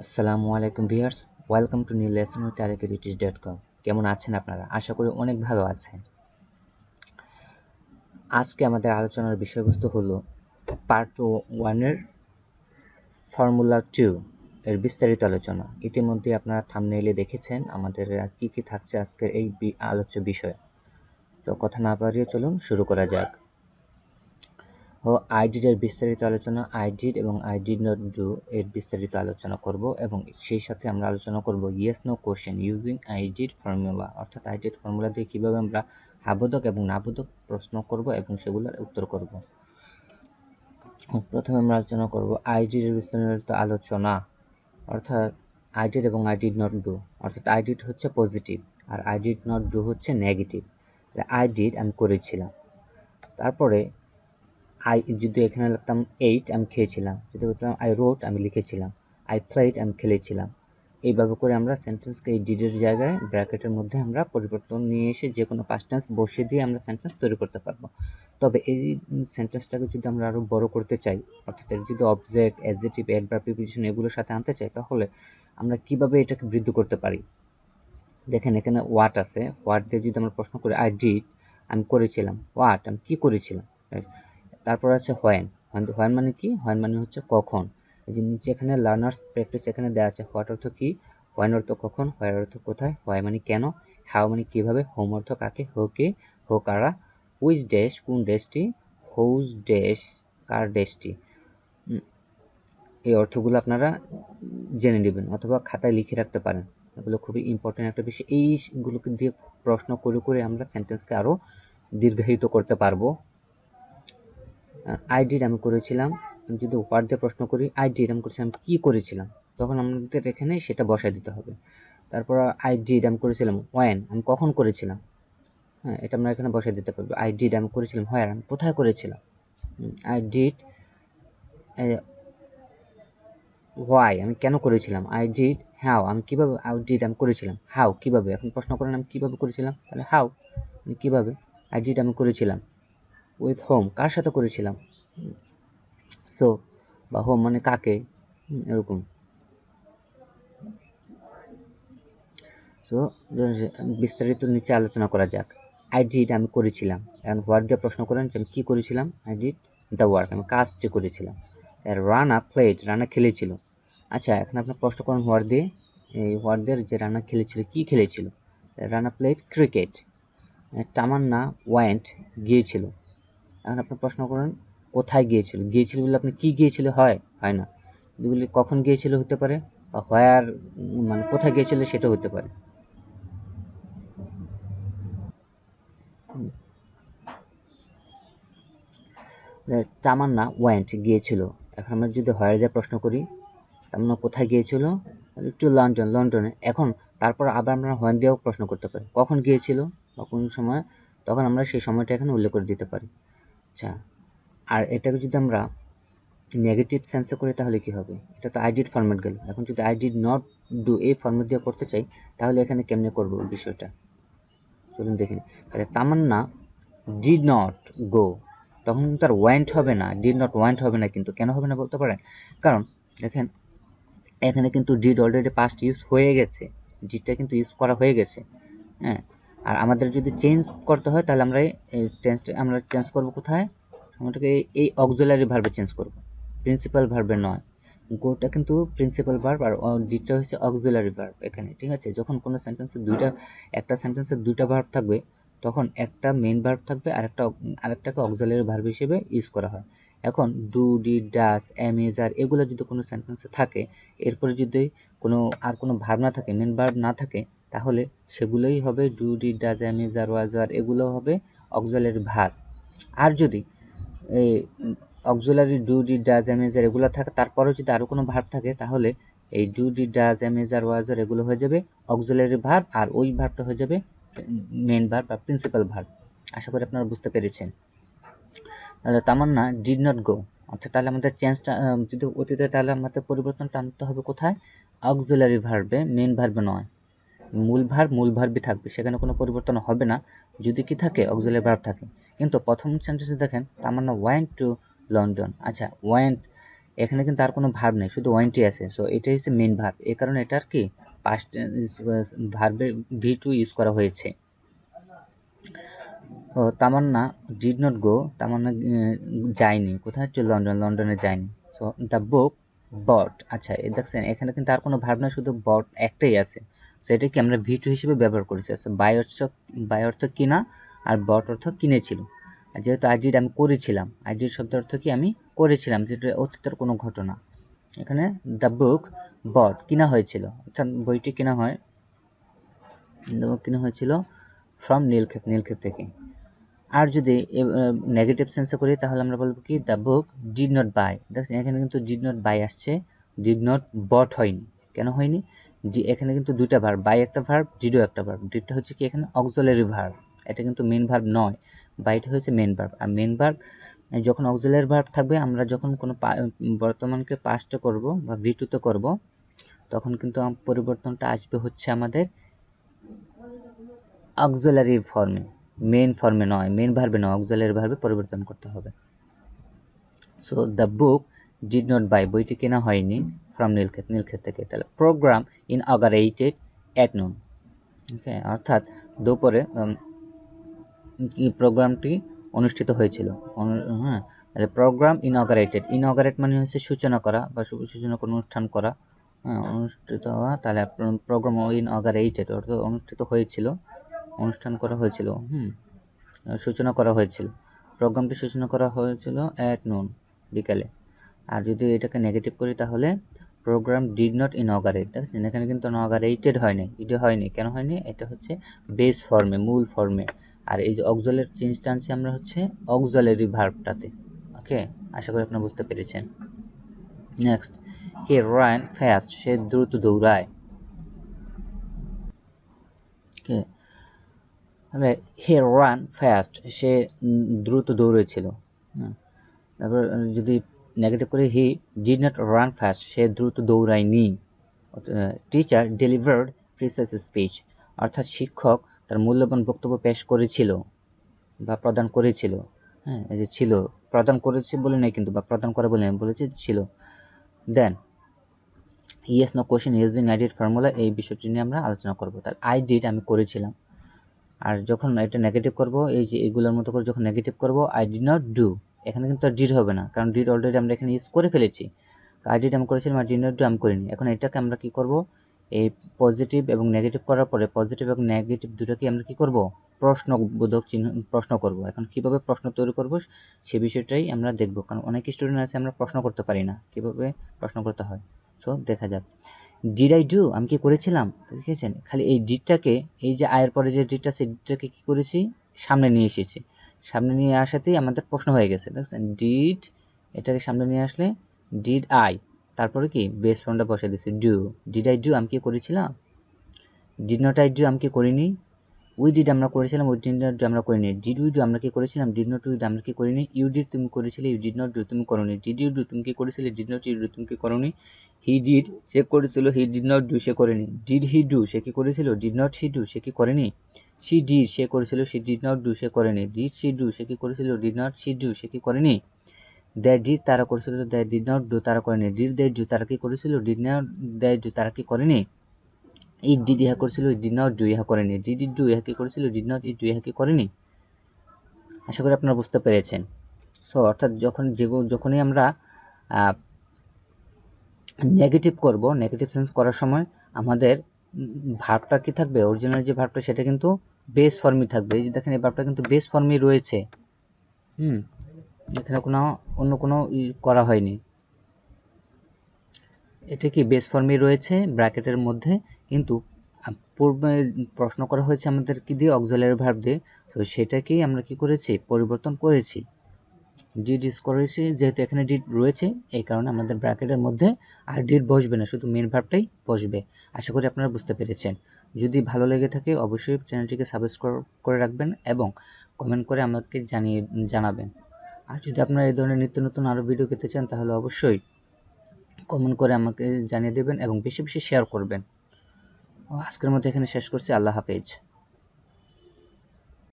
আসসালামু আলাইকুম viewers, welcome to new lesson with Tarekaduteach.com। কেমন আছেন আপনারা? আশা করি অনেক ভালো আছেন। আজকে আমাদের আলোচনার বিষয়বস্তু হলো পার্ট 1 এর ফর্মুলা 2 এর বিস্তারিত আলোচনা। ইতিমধ্যে আপনারা থাম্বনেইলে দেখেছেন আমাদের কি কি থাকছে আজকের এই আলোচ্য বিষয়। তো কথা না বাড়িয়ে চলুন শুরু করা যাক। I did এর বিস্তারিত আলোচনা, I did এবং I did not do এর বিস্তারিত আলোচনা করব এবং সেই সাথে আমরা আলোচনা করব yes no question using I did formula, অর্থাৎ I did ফর্মুলা দিয়ে কিভাবে আমরা হ্যাবোধক এবং নাবোধক প্রশ্ন করব এবং সেগুলোর উত্তর করব। প্রথমে আমরা আলোচনা করব I did এর বিস্তারিত আলোচনা, অর্থাৎ I did এবং I did not do, অর্থাৎ I did হচ্ছে পজিটিভ আর I did not do হচ্ছে নেগেটিভ। I did আমি করেছিলাম, তারপরে যদি এখানে লিখতাম 8 আমি খেয়েছিলাম, যদি বলতাম I wrote আমি লিখেছিলাম, I played আমি খেলেছিলাম। এইভাবে করে আমরা সেন্টেন্সকে এই ডিডের জায়গায় ব্র্যাকেটের মধ্যে আমরা পরিবর্তন নিয়ে এসে যে কোনো পাস্ট টেন্স বসিয়ে দিয়ে আমরা সেন্টেন্স তৈরি করতে পারবো। তবে এই সেন্টেন্সটাকে যদি আমরা আরো বড় করতে চাই, অর্থাৎ এর যদি অবজেক্ট, অ্যাডজেক্টিভ, অ্যাডভার্ব, প্রিপোজিশন এগুলোর সাথে আনতে চাই, তাহলে আমরা কিভাবে এটাকে বৃদ্ধি করতে পারি? দেখেন এখানে হোয়াট আছে, হোয়াট দিয়ে যদি আমরা প্রশ্ন করি I did আমি করেছিলাম, হোয়াট আমি কি করেছিলাম। তারপর আছে হোয়েন, হোয়েন মানে কি? হোয়েন মানে হচ্ছে কখন। এই যে নিচে এখানে লার্নার্স প্র্যাকটিস এখানে দেওয়া আছে। হোয়াট অর্থ কি, হোয়েন অর্থ কখন, হোয়ার অর্থ কোথায়, হোয়াই মানে কেন, হাউ মানে কিভাবে, হোম অর্থ কাকে, হো কে, হো কারা, হুইচ ড্যাশ কোন ড্যাশটি, হুজ ড্যাশ কার ড্যাশটি। এই অর্থগুলো আপনারা জেনে নেবেন অথবা খাতায় লিখে রাখতে পারেন, এগুলো খুবই ইম্পর্টেন্ট একটা বিষয়। এইগুলোকে দিয়ে প্রশ্ন করে করে আমরা সেন্টেন্সকে আরো দীর্ঘায়িত করতে পারবো। I did আমি করেছিলাম, যদি হোয়াট দিয়ে প্রশ্ন করি I did আমি করেছিলাম কি করেছিলাম, তখন আমাদের এখানে সেটা বসায় দিতে হবে। তারপর I did আমি করেছিলাম when আমি কখন করেছিলাম, হ্যাঁ এটা আমরা এখানে বসায় দিতে পারবো। I did আমি করেছিলাম where আমি কোথায় করেছিলাম। I did why আমি কেন করেছিলাম। I did how আমি কিভাবে, I did আমি করেছিলাম how কিভাবে, এখন প্রশ্ন করেন আমি কিভাবে করেছিলাম, তাহলে how কিভাবে। I did আমি করেছিলাম with whom কার সাথে করেছিলাম, সো বা হোম মানে কাকে, এরকম। সো বিস্তারিত নিচে আলোচনা করা যাক। I did আমি করেছিলাম, এখন হোয়াট দিয়ে প্রশ্ন করেন আমি কি করেছিলাম, I did the work আমি কাজটি করেছিলাম। রানা প্লেড রানা খেলেছিল। আচ্ছা এখন আপনি প্রশ্ন করেন হোয়াট দিয়ে, এই হোয়াট দিয়ে যে রানা খেলেছিল কি খেলেছিল, রানা প্লেড ক্রিকেট। তামান্না ওয়েন্ট গিয়েছিল, এখন আপনি প্রশ্ন করেন কোথায় গিয়েছিল, গিয়েছিল বলে আপনি কি গিয়েছিল হয় না, যেগুলি কখন গিয়েছিল হতে পারে, বা হোয়ার মানে কোথায় গিয়েছিল সেটা হতে পারে। তামান্না ওয়েন্ট গিয়েছিল, এখন আমরা যদি হোয়ার দিয়ে প্রশ্ন করি, তামান্না কোথায় গিয়েছিল, টু লন্ডন লন্ডনে। এখন তারপর আবার আমরা হোয়েন দিয়েও প্রশ্ন করতে পারি কখন গিয়েছিল বা কোন সময়, তখন আমরা সেই সময়টা এখানে উল্লেখ করে দিতে পারি। আচ্ছা আর এটাকে যদি আমরা নেগেটিভ সেন্সে করি তাহলে কি হবে, এটা তো আই ডিড ফরম্যাট গেল। এখন যদি আই ডিড নট ডু এই ফরম্যাট দিয়ে করতে চাই তাহলে এখানে কেমনে করব বিষয়টা, চলুন দেখে নিই। তাহলে তামান্না ডিড নট গো, তখন কিন্তু আর ওয়েন্ট হবে না, ডিড নট ওয়েন্ট হবে না। কিন্তু কেন হবে না বলতে পারেন, কারণ দেখেন এখানে কিন্তু ডিড অলরেডি পাস্ট ইউজ হয়ে গেছে, ডিডটা কিন্তু ইউজ করা হয়ে গেছে, হ্যাঁ। আর আমাদের যদি চেঞ্জ করতে হয় তাহলে আমরা এই টেন্সটা আমরা চেঞ্জ করব কোথায়, আমাদেরকে এই অক্সিলারি ভার্বে চেঞ্জ করব, প্রিন্সিপাল ভার্বে নয়। গোটা কিন্তু প্রিন্সিপাল ভার্ব আর ডিডটা হচ্ছে অক্সিলারি ভার্ব এখানে, ঠিক আছে। যখন কোনো সেন্টেন্সে একটা সেন্টেন্সে দুইটা ভার্ব থাকবে তখন একটা মেইন ভার্ব থাকবে আর আরেকটাকে অক্সিলারি ভার্ব হিসেবে ইউজ করা হয়। এখন do, did, does, am, is, are এগুলো যদি কোনো সেন্টেন্সে থাকে, এরপরে যদি কোনো ভার্ব না থাকে, মেইন ভার্ব না থাকে, তাহলে সেগুলোই হবে do, did, does, am, is, are, was, are, এগুলো হবে অক্সিলারি ভার্ব। আর যদি এই auxiliary do, did, does, am, is, are এগুলো থাকে, তারপরেও যদি আরো কোনো ভার্ব থাকে, তাহলে এই do, did, does, am, is, are, was, are এগুলো হয়ে যাবে অক্সিলারি ভার্ব, আর ওই ভার্বটা হয়ে যাবে মেইন ভার্ব বা প্রিন্সিপাল ভার্ব। আশা করি আপনারা বুঝতে পেরেছেন। তাহলে তামান্না ডিড নট গো, অর্থাৎ তাহলে আমাদের চেঞ্জটা যদি অতীতে, তাহলে আমাদের পরিবর্তনটা আনতে হবে কোথায়, অক্সিলারি ভার্বে, মেইন ভার্বে নয়। মূল ভার্বই থাকবে, সেখানে কোনো পরিবর্তন হবে না যদি কি থাকে, অক্সিলারি ভার্ব থাকে। কিন্তু প্রথম সেন্টেন্সে দেখেন তামান্না ওয়েন্ট টু লন্ডন। আচ্ছা ওয়েন্ট এখানে কিন্তু আর কোনো ভার্ব নেই, শুধু ওয়ান্টই আছে। সো এটাই হচ্ছে মেইন ভার্ব, এই কারণে এটার কি পাস্ট ভার্বের V2 ইউজ করা হয়েছে। ও তামান্না ডিড নট গো, তামান্না যায়নি, কোথায় হচ্ছে লন্ডন, লন্ডনে যায়নি। সো দ্য বুক বট, আচ্ছা দেখছেন এখানে কিন্তু আর কোনো ভার্ব না, শুধু বট একটাই আছে। সো এটা কি আমরা V2 হিসেবে ব্যবহার করেছি। আচ্ছা বাই অর্থ কিনা, আর বট অর্থ কিনেছিল। আর যেহেতু আই ডিড আমি করেছিলাম, আই ডিড শব্দের অর্থ কি আমি করেছিলাম, যেটা অতীতের কোনো ঘটনা। এখানে দ্য বুক বট কিনা হয়েছিল, অর্থাৎ বইটি কিনা হয়েছিল ফ্রম নীলক্ষেত, নীলক্ষেত থেকে। আর যদি নেগেটিভ সেন্সে করি তাহলে আমরা বলবো কি the book did not buy. দেখছেন এখানে কিন্তু ডিড নট বাই আসছে, ডিড নট বট হয়নি। কেন হয়নি? এখানে কিন্তু দুইটা ভার্ব, বাই একটা ভার্ব, ডিডও একটা ভার্ব। ডিডটা হচ্ছে কি এখানে অক্সিলারি ভার্ব, এটা কিন্তু মেন ভার্ব নয়। বাইটা হচ্ছে মেন ভার্ব। আর মেন ভার্ব যখন অক্সিলারি ভার্ব থাকবে, আমরা যখন কোনো বর্তমানকে পাস্টে করব বা V2 তে করব, তখন কিন্তু পরিবর্তনটা আসবে হচ্ছে আমাদের অক্সিলারি ফর্মে, মেন ফর্মে নয়, মেন ভার্বে নয়, অক্সিলারি ভার্বে পরিবর্তন করতে হবে। So the book did not buy, বইটি কেনা হয়নি ফ্রম নীলক্ষেত, নীলক্ষেত থেকে। তাহলে প্রোগ্রাম ইনঅগারেটেড অ্যাট নুন, ওকে, অর্থাৎ দুপুরে প্রোগ্রামটি অনুষ্ঠিত হয়েছিল। হ্যাঁ, তাহলে প্রোগ্রাম ইনঅগারেটেড, ইনঅগারেট মানে হচ্ছে সূচনা করা বা সূচনা কোনো অনুষ্ঠান করা, হ্যাঁ অনুষ্ঠিত হওয়া। তাহলে প্রোগ্রাম ইনঅগারেটেড অর্থাৎ অনুষ্ঠিত হয়েছিল, অনুষ্ঠান করা হয়েছিল, সূচনা করা হয়েছিল। প্রোগ্রামটি সূচনা করা হয়েছিল অ্যাট নুন, বিকালে। আর যদি এটাকে নেগেটিভ করি তাহলে প্রোগ্রাম ডিড নট ইনঅগারেট। দেখছেন এখানে কিন্তু ইনঅগারেটেড হয়নি, এটা হয়নি। কেন হয়নি? এটা হচ্ছে বেস ফর্মে, মূল ফর্মে। আর এই যে অক্সিলারি চেঞ্জটা আনছি আমরা হচ্ছে অক্সিলারি ভার্বটাতে। ওকে, আশা করি আপনারা বুঝতে পেরেছেন। নেক্সট, হি রান ফাস্ট, সে দ্রুত দৌড়ায়। ওকে, তাহলে হি রান ফাস্ট, সে দ্রুত দৌড়েছিল। তারপর যদি নেগেটিভ করে he did not run fast, সে দ্রুত দৌড়ায়নি। টিচার ডেলিভার্ড প্রিসাইজ স্পিচ, অর্থাৎ শিক্ষক তার মূল্যবান বক্তব্য পেশ করেছিল বা প্রদান করেছিল। হ্যাঁ, এই যে ছিল, প্রদান করেছে বলে নেই কিন্তু, বা প্রদান করে বলে নেই, বলেছে ছিল। Then yes no question using I did formula, এই বিষয়টি নিয়ে আমরা আলোচনা করবো। তাহলে আই ডিড আমি করেছিলাম, আর যখন এটা নেগেটিভ করব, এই যে এগুলোর মতো করে যখন নেগেটিভ করব, আই ডিড নট ডু, এখানে কিন্তু আর ডিড হবে না, কারণ ডিড অলরেডি আমরা এখানে ইউজ করে ফেলেছি। তো আই ডিড আমি করেছিলাম, আর ডিড নট ডু আমি করিনি। এখন এটাকে আমরা কি করব, এই পজিটিভ এবং নেগেটিভ করার পরে পজিটিভ এবং নেগেটিভ দুটোকে আমরা কি করব, প্রশ্নবোধক চিহ্ন, প্রশ্ন করব। এখন কিভাবে প্রশ্ন তৈরি করব সে বিষয়টাই আমরা দেখব, কারণ অনেক স্টুডেন্ট আছে আমরা প্রশ্ন করতে পারি না, কিভাবে প্রশ্ন করতে হয়। সো দেখা যাক, ডিড আই ডু, আমি কি করেছিলাম। দেখেছেন খালি এই ডিডটাকে, এই যে আয়ের পরে যে ডিডটা, সেই ডিডটাকে কি করেছি, সামনে নিয়ে এসেছি। সামনে নিয়ে আসাতেই আমাদের প্রশ্ন হয়ে গেছে। দেখছেন ডিড, এটাকে সামনে নিয়ে আসলে ডিড আই, তারপরে কি বেস ফর্মটা বসে দিয়েছি ডু। ডিড আই ডু, আমি কি করেছিলাম। ডিড নট আই ডু, আমি কি করিনি। উই ডিড আমরা করেছিলাম, উই ডিড নট ডু আমরা করিনি। ডিড উই ডু, আমরা কি করেছিলাম। ডিড নট উই ডু, আমরা কি করিনি। ইউ ডিড, তুমি করেছিলে। ইউ ডিড নট ডু, তুমি করোনি। ডিড ইউ ডু, তুমি কি করেছিলে। ডিড নট ইউ ডু, তুমি কি করোনি। হি ডিড, সে করেছিল। হি ডিড নট ডু, সে করেনি। ডিড হি ডু, সে কি করেছিল। ডিড নট হি ডু, সে কি করেনি। শি ডিড, সে করেছিল। শি ডিড নট ডু, সে করেনি। ডিড শি ডু, সে কি করেছিল। ডিড নট শি ডু, সে কি করেনি। দে ডিড, তারা করেছিল। দে ডিড নট ডু, তারা করেনি। ডিড দে ডু, তারা কি করেছিল। ডিড নট দে ডু, তারা কি করেনি। ইট ডিড, ইহা করেছিল। ডিড নট ডু, ইহা করেনি। ডিড ইট ডু, ইহা কি করেছিল। ডিড নট ইট ডু, ইহা কি করেনি। আশা করি আপনারা বুঝতে পেরেছেন। সো অর্থাৎ যখনই আমরা নেগেটিভ করব, নেগেটিভ সেন্স করার সময় আমাদের ভার্বটা কি থাকবে, অরিজিনাল যে ভার্বটা সেটা কিন্তু বেস ফর্মই থাকবে। এই যে দেখেন এই ভার্বটা কিন্তু বেস ফর্মই রয়েছে। এখানে অন্য কোনো করা হয়নি, এটা কি বেস ফর্মে রয়েছে ব্র্যাকেটের মধ্যে, কিন্তু পূর্বে প্রশ্ন করা হয়েছে আমাদের কি দিয়ে, অক্সিলারি ভার্ব দিয়ে। তো সেটাকেই আমরা কি করেছি, পরিবর্তন করেছি, ডিড ইউজ করেছি। যেহেতু এখানে ডিড রয়েছে, এই কারণে আমাদের ব্র্যাকেটের মধ্যে আর ডিড বসবে না, শুধু মেন ভার্বটাই বসবে। আশা করি আপনারা বুঝতে পেরেছেন। যদি ভালো লেগে থাকে অবশ্যই চ্যানেলটিকে সাবস্ক্রাইব করে রাখবেন এবং কমেন্ট করে আমাকে জানাবেন। আর যদি আপনারা এই ধরনের নিত্য নতুন আরও ভিডিও পেতে চান তাহলে অবশ্যই কমেন্ট করে আমাকে জানিয়ে দেবেন এবং বেশি বেশি শেয়ার করবেন। আজকের মতো এখানে শেষ করছি। আল্লাহ হাফেজ।